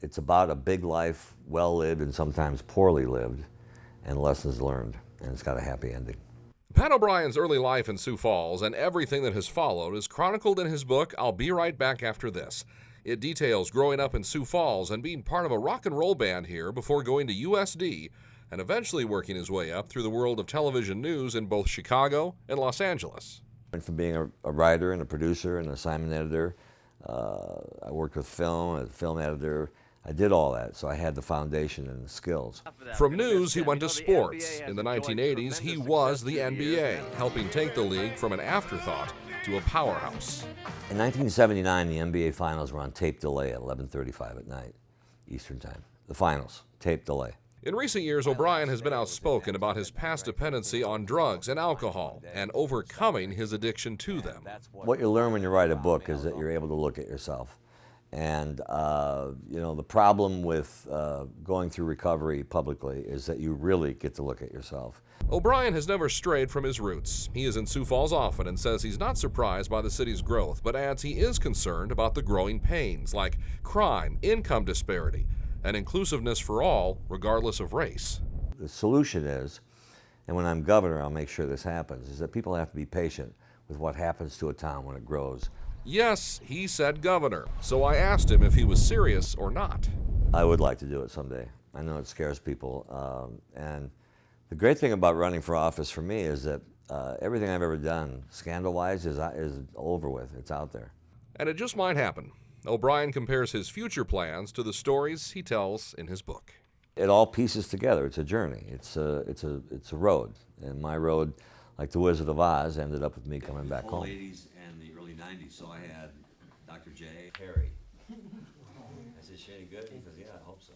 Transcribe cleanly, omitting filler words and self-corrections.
It's about a big life, well lived and sometimes poorly lived, and lessons learned, and it's got a happy ending. Pat O'Brien's early life in Sioux Falls and everything that has followed is chronicled in his book, I'll Be Right Back After This. It details growing up in Sioux Falls and being part of a rock and roll band here before going to USD and eventually working his way up through the world of television news in both Chicago and Los Angeles. Went from being a writer and a producer and an assignment editor. I worked with film, as a film editor. I did all that, so I had the foundation and the skills. From news, he went to sports. In the 1980s, he was the NBA, helping take the league from an afterthought to a powerhouse. In 1979, the NBA Finals were on tape delay at 11:35 at night, Eastern Time. The finals, tape delay. In recent years, O'Brien has been outspoken about his past dependency on drugs and alcohol and overcoming his addiction to them. What you learn when you write a book is that you're able to look at yourself. And, the problem with going through recovery publicly is that you really get to look at yourself. O'Brien has never strayed from his roots. He is in Sioux Falls often and says he's not surprised by the city's growth, but adds he is concerned about the growing pains like crime, income disparity, and inclusiveness for all, regardless of race. The solution is, and when I'm governor, I'll make sure this happens, is that people have to be patient with what happens to a town when it grows. Yes, he said governor, so I asked him if he was serious or not. I would like to do it someday. I know it scares people. And the great thing about running for office for me is that everything I've ever done, scandal-wise, is over with. It's out there. And it just might happen. O'Brien compares his future plans to the stories he tells in his book. It all pieces together. It's a journey. It's a road. And my road, like the Wizard of Oz, ended up with me coming back home. The 80s and the early 90s, so I had Dr. J. Harry. I said, "Shane, good?" He goes, "Yeah, I hope so."